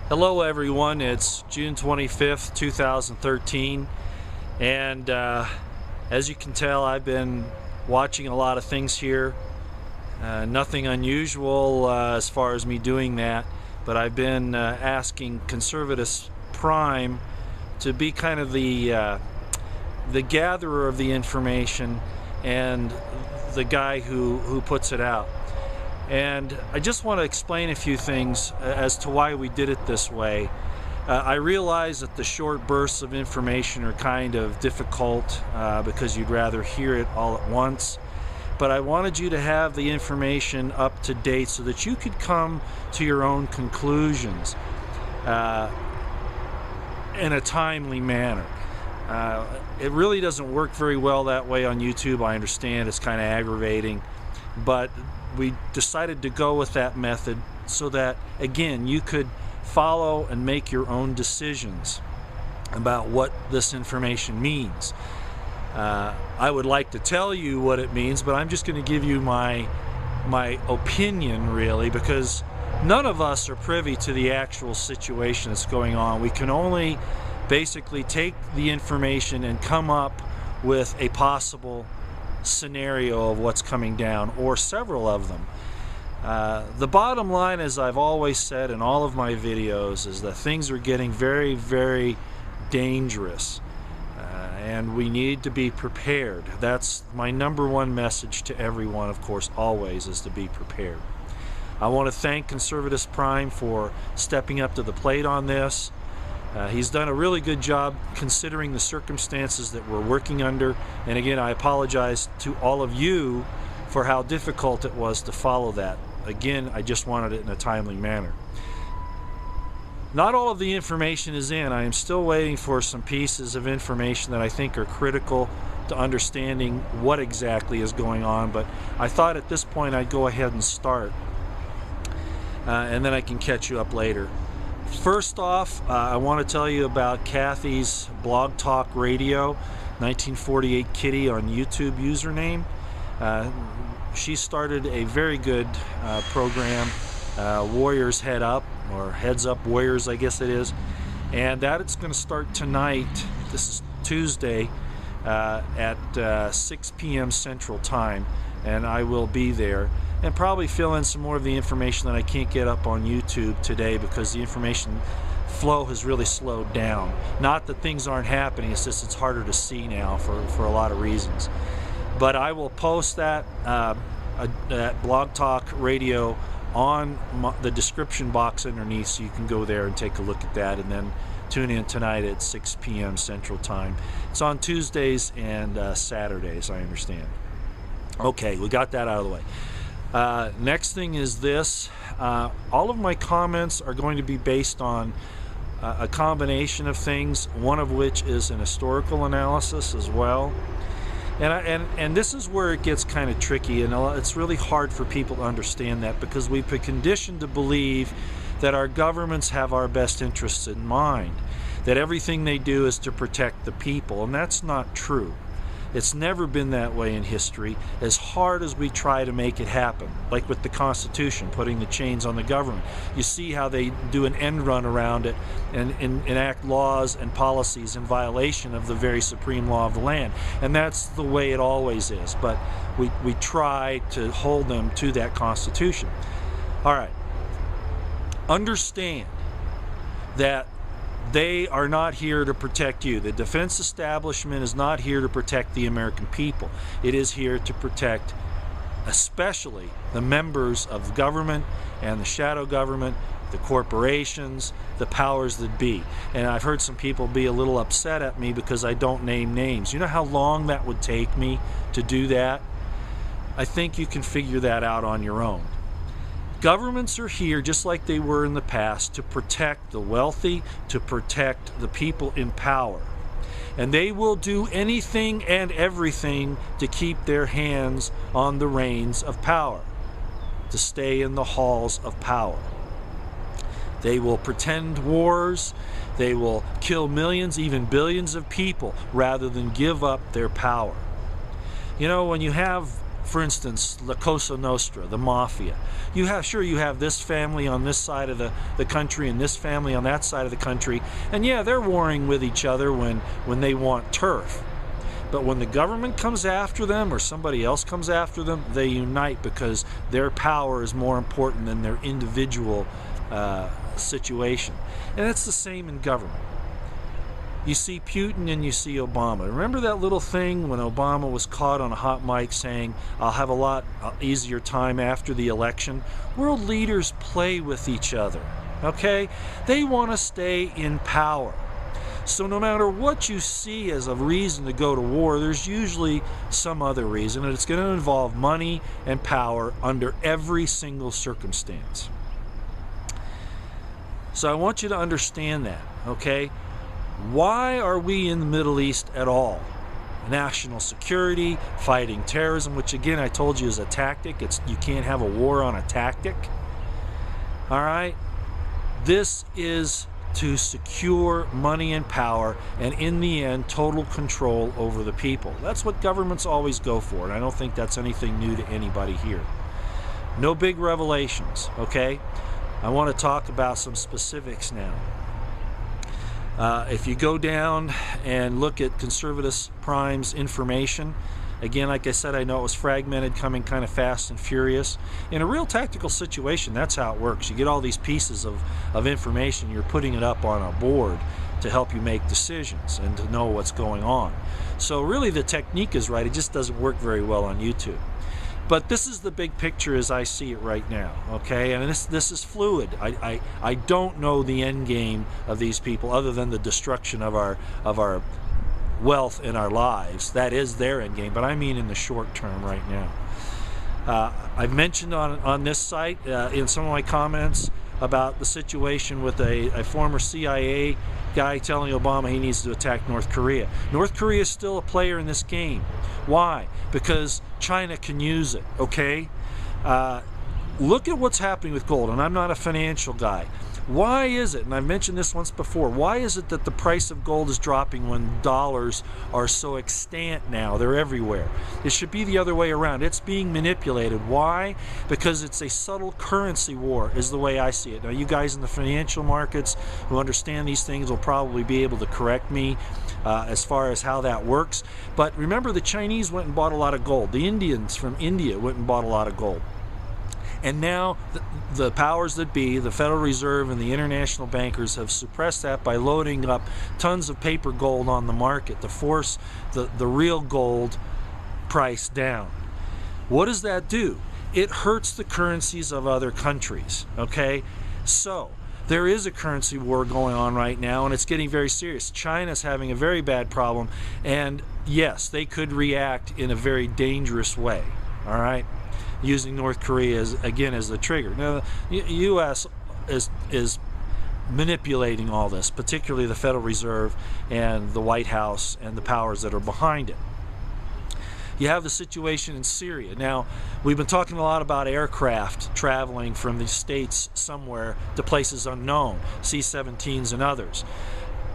Hello everyone, it's June 25th, 2013, and as you can tell, I've been watching a lot of things here. Nothing unusual as far as me doing that, but I've been asking Conservatus Prime to be kind of the gatherer of the information and the guy who puts it out. And I just want to explain a few things as to why we did it this way. I realize that the short bursts of information are kind of difficult because you'd rather hear it all at once. But I wanted you to have the information up to date so that you could come to your own conclusions in a timely manner. It really doesn't work very well that way on YouTube. I understand it's kind of aggravating, but we decided to go with that method so that, again, you could follow and make your own decisions about what this information means. I would like to tell you what it means, but I'm just going to give you my opinion, really, because none of us are privy to the actual situation that's going on. We can only basically take the information and come up with a possible scenario of what's coming down, or several of them. The bottom line, as I've always said in all of my videos, is that things are getting very, very dangerous, and we need to be prepared. That's my number one message to everyone, of course, always, is to be prepared. I want to thank Conservatus Prime for stepping up to the plate on this. He's done a really good job considering the circumstances that we're working under, and again, I apologize to all of you for how difficult it was to follow that. Again, I just wanted it in a timely manner. Not all of the information is in. I am still waiting for some pieces of information that I think are critical to understanding what exactly is going on, but I thought at this point I'd go ahead and start, and then I can catch you up later. First off, I want to tell you about Kathy's Blog Talk Radio, 1948 Kitty on YouTube username. She started a very good program, Warriors Head Up, or Heads Up Warriors, I guess it is. And that it's going to start tonight. This is Tuesday at 6 p.m. Central Time, and I will be there. And probably fill in some more of the information that I can't get up on YouTube today because the information flow has really slowed down. Not that things aren't happening, it's just it's harder to see now for a lot of reasons. But I will post that Blog Talk Radio on the description box underneath, so you can go there and take a look at that, and then tune in tonight at 6 p.m. Central Time. It's on Tuesdays and Saturdays, I understand. Okay, we got that out of the way. Next thing is this. All of my comments are going to be based on a combination of things, one of which is an historical analysis as well. And this is where it gets kind of tricky, and it's really hard for people to understand that, because we've been conditioned to believe that our governments have our best interests in mind, that everything they do is to protect the people, and that's not true. It's never been that way in history, as hard as we try to make it happen, like with the Constitution, putting the chains on the government. You see how they do an end run around it and enact laws and policies in violation of the very supreme law of the land. And that's the way it always is, but we try to hold them to that Constitution. All right. Understand that they are not here to protect you. The defense establishment is not here to protect the American people. It is here to protect especially the members of government and the shadow government, the corporations, the powers that be. And I've heard some people be a little upset at me because I don't name names. You know how long that would take me to do that? I think you can figure that out on your own. Governments are here, just like they were in the past, to protect the wealthy, to protect the people in power. And they will do anything and everything to keep their hands on the reins of power, to stay in the halls of power. They will pretend wars, they will kill millions, even billions of people, rather than give up their power. You know, when you have for instance, La Cosa Nostra, the mafia. You have this family on this side of the country and this family on that side of the country, and yeah, they're warring with each other when they want turf. But when the government comes after them or somebody else comes after them, they unite because their power is more important than their individual situation. And it's the same in government. You see Putin and you see Obama. Remember that little thing when Obama was caught on a hot mic saying, "I'll have a lot easier time after the election"? World leaders play with each other, okay? They want to stay in power. So no matter what you see as a reason to go to war, there's usually some other reason, and it's going to involve money and power under every single circumstance. So I want you to understand that, okay? Why are we in the Middle East at all? National security, fighting terrorism, which again I told you is a tactic. You can't have a war on a tactic. All right? This is to secure money and power, and in the end, total control over the people. That's what governments always go for, and I don't think that's anything new to anybody here. No big revelations, okay? I want to talk about some specifics now. If you go down and look at Conservatus Prime's information, again, like I said, I know it was fragmented, coming kind of fast and furious. In a real tactical situation, that's how it works. You get all these pieces of information, you're putting it up on a board to help you make decisions and to know what's going on. So really the technique is right, it just doesn't work very well on YouTube. But this is the big picture as I see it right now, okay? And this is fluid. I don't know the end game of these people other than the destruction of our wealth in our lives. That is their end game, but I mean in the short term right now. I've mentioned on this site in some of my comments about the situation with a former CIA guy telling Obama he needs to attack North Korea. North Korea is still a player in this game. Why? Because China can use it, okay? Look at what's happening with gold, and I'm not a financial guy. Why is it, and I've mentioned this once before, why is it that the price of gold is dropping when dollars are so extant now? They're everywhere. It should be the other way around. It's being manipulated. Why? Because it's a subtle currency war, is the way I see it. Now, you guys in the financial markets who understand these things will probably be able to correct me as far as how that works. But remember, the Chinese went and bought a lot of gold. The Indians from India went and bought a lot of gold. And now the powers that be, the Federal Reserve and the international bankers, have suppressed that by loading up tons of paper gold on the market to force the real gold price down. What does that do? It hurts the currencies of other countries, okay? So there is a currency war going on right now, and it's getting very serious. China's having a very bad problem, and yes, they could react in a very dangerous way, all right? Using North Korea as the trigger. Now, the U.S. is manipulating all this, particularly the Federal Reserve and the White House and the powers that are behind it. You have the situation in Syria. Now, we've been talking a lot about aircraft traveling from the States somewhere to places unknown, C-17s and others.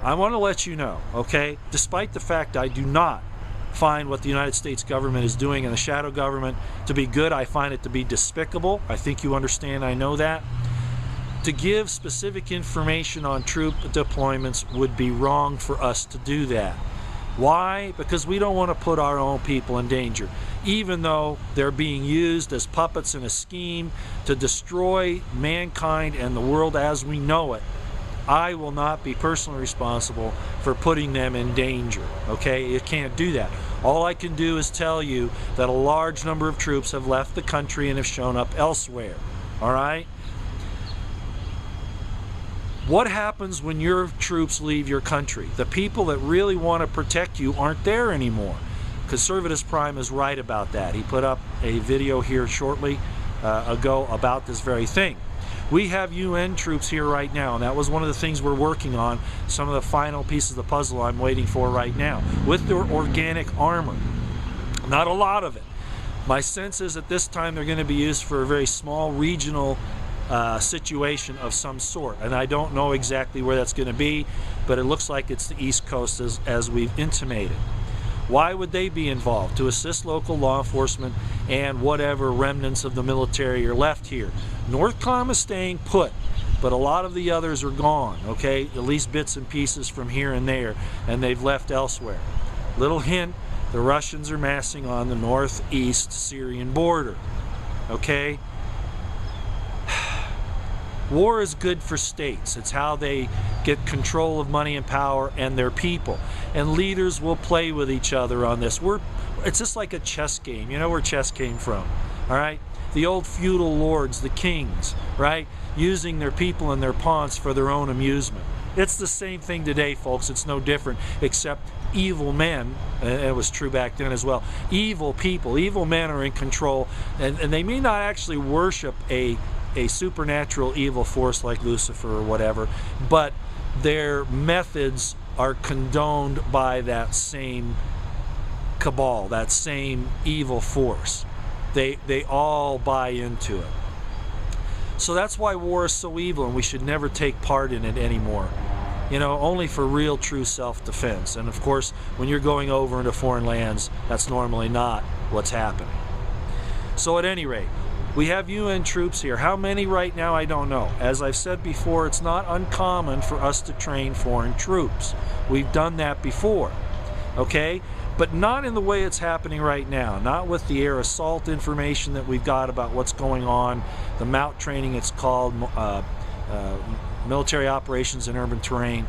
I want to let you know, okay, despite the fact I do not find what the United States government is doing in the shadow government to be good, I find it to be despicable. I think you understand, I know that. To give specific information on troop deployments would be wrong for us to do that. Why? Because we don't want to put our own people in danger, even though they're being used as puppets in a scheme to destroy mankind and the world as we know it. I will not be personally responsible for putting them in danger, okay? You can't do that. All I can do is tell you that a large number of troops have left the country and have shown up elsewhere, all right? What happens when your troops leave your country? The people that really want to protect you aren't there anymore. Conservatus Prime is right about that. He put up a video here shortly ago about this very thing. We have UN troops here right now, and that was one of the things we're working on, some of the final pieces of the puzzle I'm waiting for right now, with their organic armor. Not a lot of it. My sense is at this time they're going to be used for a very small regional situation of some sort, and I don't know exactly where that's going to be, but it looks like it's the East Coast as we've intimated. Why would they be involved? To assist local law enforcement and whatever remnants of the military are left here. Northcom is staying put, but a lot of the others are gone, okay? At least bits and pieces from here and there, and they've left elsewhere. Little hint, the Russians are massing on the northeast Syrian border, okay? War is good for states. It's how they get control of money and power and their people. And leaders will play with each other on this. It's just like a chess game. You know where chess came from, all right? The old feudal lords, the kings, right? Using their people and their pawns for their own amusement. It's the same thing today, folks. It's no different, except evil men, and it was true back then as well, evil people, evil men are in control, and they may not actually worship a supernatural evil force like Lucifer or whatever, but their methods are condoned by that same cabal, that same evil force. They all buy into it. So that's why war is so evil, and we should never take part in it anymore. You know, only for real, true self-defense. And of course, when you're going over into foreign lands, that's normally not what's happening. So at any rate, we have UN troops here. How many right now, I don't know. As I've said before, it's not uncommon for us to train foreign troops. We've done that before, okay? But not in the way it's happening right now. Not with the air assault information that we've got about what's going on, the MOUT training it's called, military operations in urban terrain.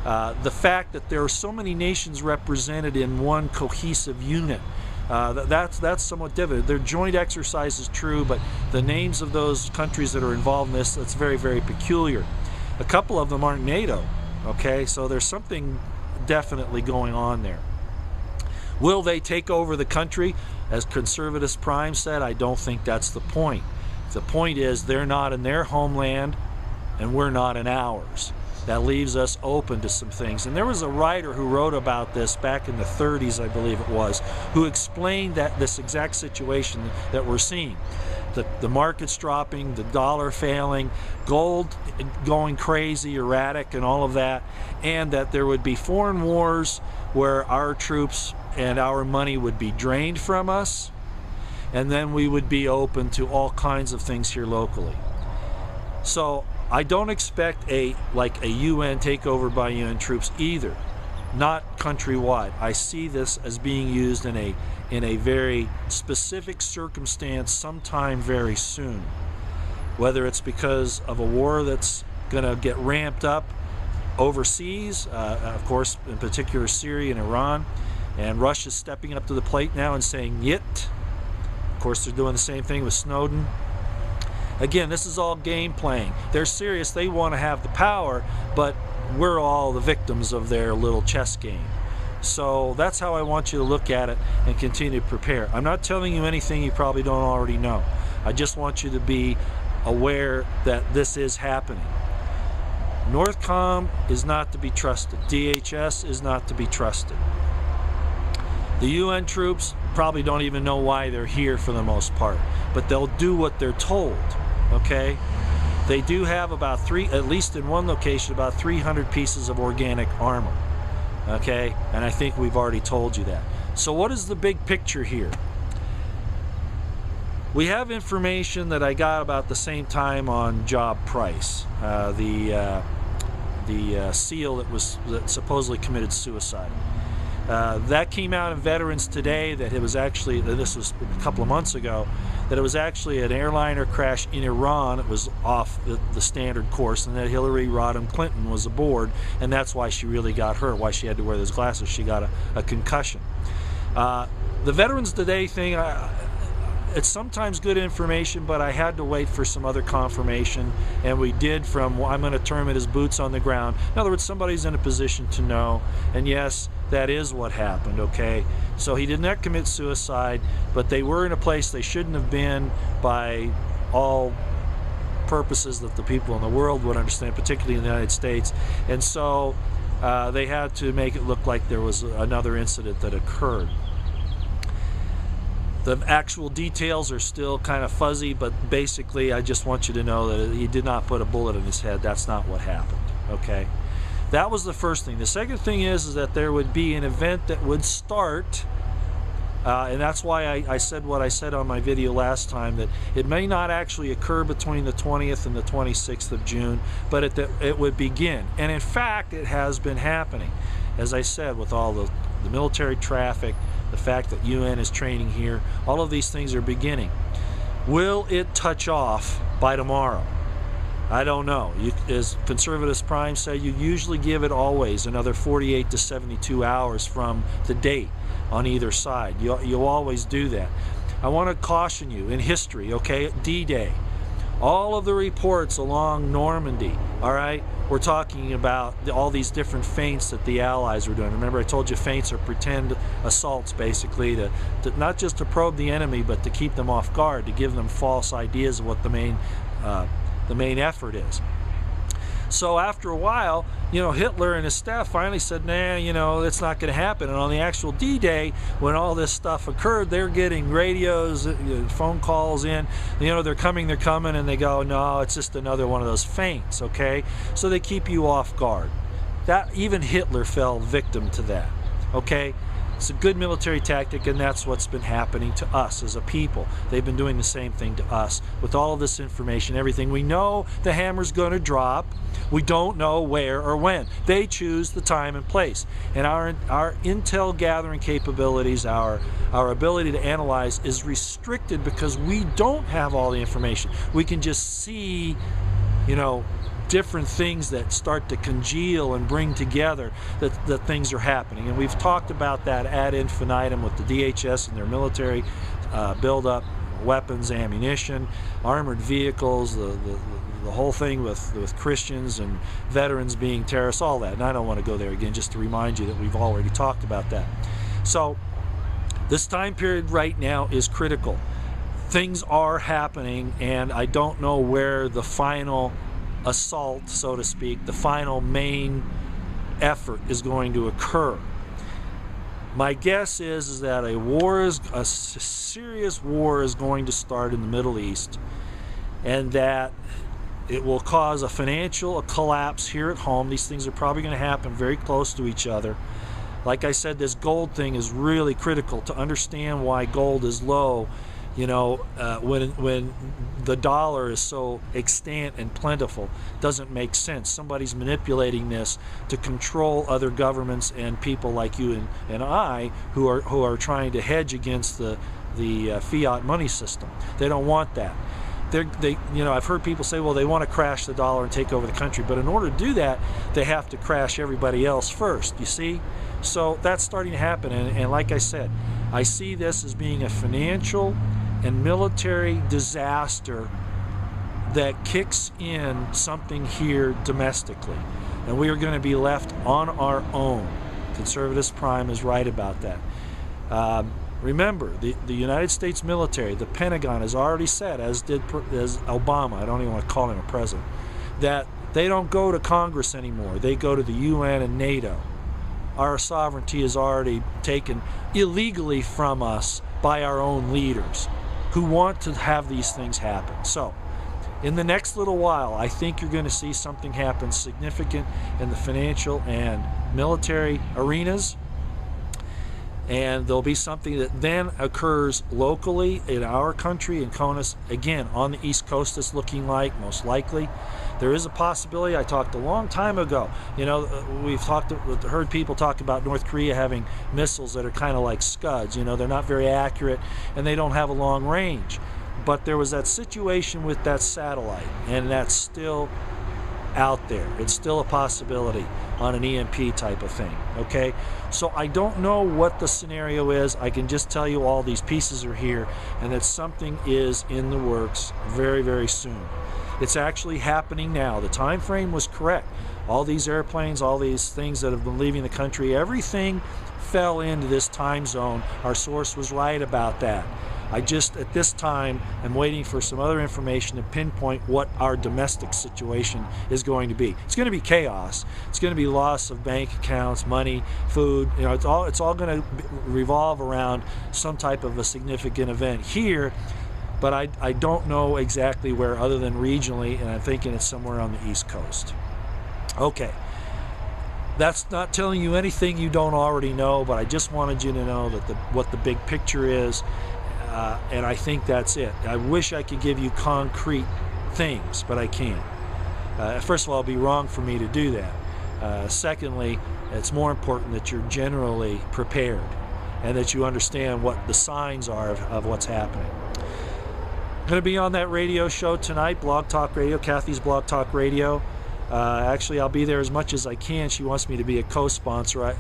The fact that there are so many nations represented in one cohesive unit. That's somewhat different. Their joint exercise is true, but the names of those countries that are involved in this, that's very, very peculiar. A couple of them aren't NATO, okay? So there's something definitely going on there. Will they take over the country? As Conservatus Prime said, I don't think that's the point. The point is they're not in their homeland and we're not in ours. That leaves us open to some things. And there was a writer who wrote about this back in the 30s, I believe it was, who explained that this exact situation that we're seeing. The market's dropping, the dollar failing, gold going crazy, erratic, and all of that, and that there would be foreign wars where our troops and our money would be drained from us, and then we would be open to all kinds of things here locally. So I don't expect a UN takeover by UN troops either, not countrywide. I see this as being used in a very specific circumstance sometime very soon. Whether it's because of a war that's going to get ramped up overseas, of course, in particular Syria and Iran, and Russia's stepping up to the plate now and saying yit. Of course, they're doing the same thing with Snowden. Again, this is all game playing. They're serious. They want to have the power, but we're all the victims of their little chess game. So that's how I want you to look at it and continue to prepare. I'm not telling you anything you probably don't already know. I just want you to be aware that this is happening. Northcom is not to be trusted. DHS is not to be trusted. The UN troops probably don't even know why they're here for the most part, but they'll do what they're told, okay? They do have about at least in one location, about 300 pieces of organic armor, okay? And I think we've already told you that. So what is the big picture here? We have information that I got about the same time on Job Price, the SEAL that supposedly committed suicide. That came out in Veterans Today that it was actually, this was a couple of months ago, that it was actually an airliner crash in Iran. It was off the standard course, and that Hillary Rodham Clinton was aboard, and that's why she really got hurt, why she had to wear those glasses. She got a concussion. The Veterans Today thing, it's sometimes good information, but I had to wait for some other confirmation, and we did from, I'm going to term it as boots on the ground. In other words, somebody's in a position to know, and yes, that is what happened, okay? So he did not commit suicide, but they were in a place they shouldn't have been by all purposes that the people in the world would understand, particularly in the United States, and so they had to make it look like there was another incident that occurred. The actual details are still kind of fuzzy, but basically I just want you to know that he did not put a bullet in his head. That's not what happened, okay? that was the first thing. The second thing is that there would be an event that would start, and that's why I said what I said on my video last time, that it may not actually occur between the 20th and the 26th of June, but it would begin. And in fact, it has been happening. As I said, with all the military traffic, the fact that UN is training here, all of these things are beginning. Will it touch off by tomorrow? I don't know. As Conservatives Prime say, you usually give it always another 48 to 72 hours from the date on either side. You'll always do that. I want to caution you, in history, okay, D-Day, all of the reports along Normandy, all right, we're talking about all these different feints that the Allies were doing. Remember, I told you feints are pretend assaults, basically, to not just to probe the enemy, but to keep them off guard, to give them false ideas of what the main effort is. So after a while, Hitler and his staff finally said, nah, it's not going to happen. And on the actual D-Day, when all this stuff occurred, they're getting radios, phone calls in, they're coming, and they go, no, it's just another one of those feints, okay? So they keep you off guard. That even Hitler fell victim to that, okay? It's a good military tactic, and that's what's been happening to us as a people. They've been doing the same thing to us with all of this information, everything. We know the hammer's going to drop. We don't know where or when. They choose the time and place. And our intel gathering capabilities, our ability to analyze is restricted because we don't have all the information. We can just see, different things that start to congeal and bring together that things are happening. And we've talked about that ad infinitum with the DHS and their military buildup, weapons, ammunition, armored vehicles, the whole thing with Christians and veterans being terrorists, all that. And I don't want to go there again, just to remind you that we've already talked about that. So this time period right now is critical. Things are happening, and I don't know where the final assault, so to speak, the final main effort is going to occur. My guess is that a serious war is going to start in the Middle East, and that it will cause a financial collapse here at home. These things are probably going to happen very close to each other. Like I said, this gold thing is really critical to understand why gold is low. When the dollar is so extant and plentiful, doesn't make sense. Somebody's manipulating this to control other governments and people like you and I who are trying to hedge against the fiat money system. They don't want that. I've heard people say, well, they want to crash the dollar and take over the country, but in order to do that, they have to crash everybody else first, you see? So that's starting to happen, and like I said, I see this as being a financial and military disaster that kicks in something here domestically, and we are going to be left on our own. Conservatives Prime is right about that. Remember, the United States military, the Pentagon, has already said, as Obama, I don't even want to call him a president, that they don't go to Congress anymore. They go to the UN and NATO. Our sovereignty is already taken illegally from us by our own leaders who want to have these things happen. So, in the next little while, I think you're going to see something happen significant in the financial and military arenas. And there'll be something that then occurs locally in our country, in CONUS, again, on the East Coast, it's looking like, most likely. There is a possibility. I talked a long time ago. We've heard people talk about North Korea having missiles that are kind of like Scuds. They're not very accurate, and they don't have a long range. But there was that situation with that satellite, and that's still out there. It's still a possibility on an EMP type of thing, okay? So I don't know what the scenario is. I can just tell you all these pieces are here, and that something is in the works very, very soon. It's actually happening now. The time frame was correct. All these airplanes, all these things that have been leaving the country, everything fell into this time zone. Our source was right about that. I just, at this time, am waiting for some other information to pinpoint what our domestic situation is going to be. It's going to be chaos. It's going to be loss of bank accounts, money, food. It's all going to revolve around some type of a significant event here, but I don't know exactly where other than regionally, and I'm thinking it's somewhere on the East Coast. Okay. That's not telling you anything you don't already know, but I just wanted you to know that what the big picture is, and I think that's it. I wish I could give you concrete things, but I can't. First of all, it'd be wrong for me to do that. Secondly, it's more important that you're generally prepared and that you understand what the signs are of what's happening. I'm going to be on that radio show tonight, Blog Talk Radio, Kathy's Blog Talk Radio. Actually, I'll be there as much as I can. She wants me to be a co-sponsor,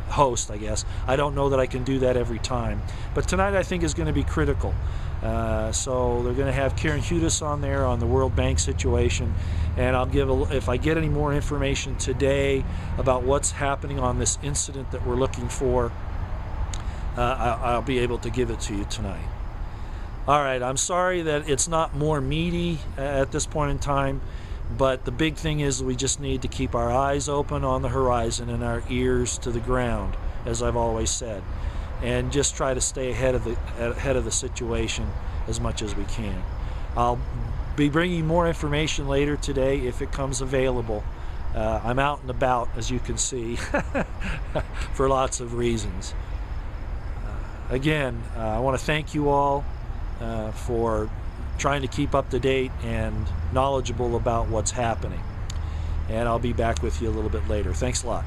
host, I guess. I don't know that I can do that every time. But tonight I think is going to be critical. So they're going to have Karen Hudis on there on the World Bank situation. And I'll give, if I get any more information today about what's happening on this incident that we're looking for, I'll be able to give it to you tonight. All right, I'm sorry that it's not more meaty at this point in time. But the big thing is we just need to keep our eyes open on the horizon and our ears to the ground, as I've always said, and just try to stay ahead of the situation as much as we can. I'll be bringing more information later today if it comes available. I'm out and about, as you can see, for lots of reasons. Again, I want to thank you all for trying to keep up to date and knowledgeable about what's happening. And I'll be back with you a little bit later. Thanks a lot.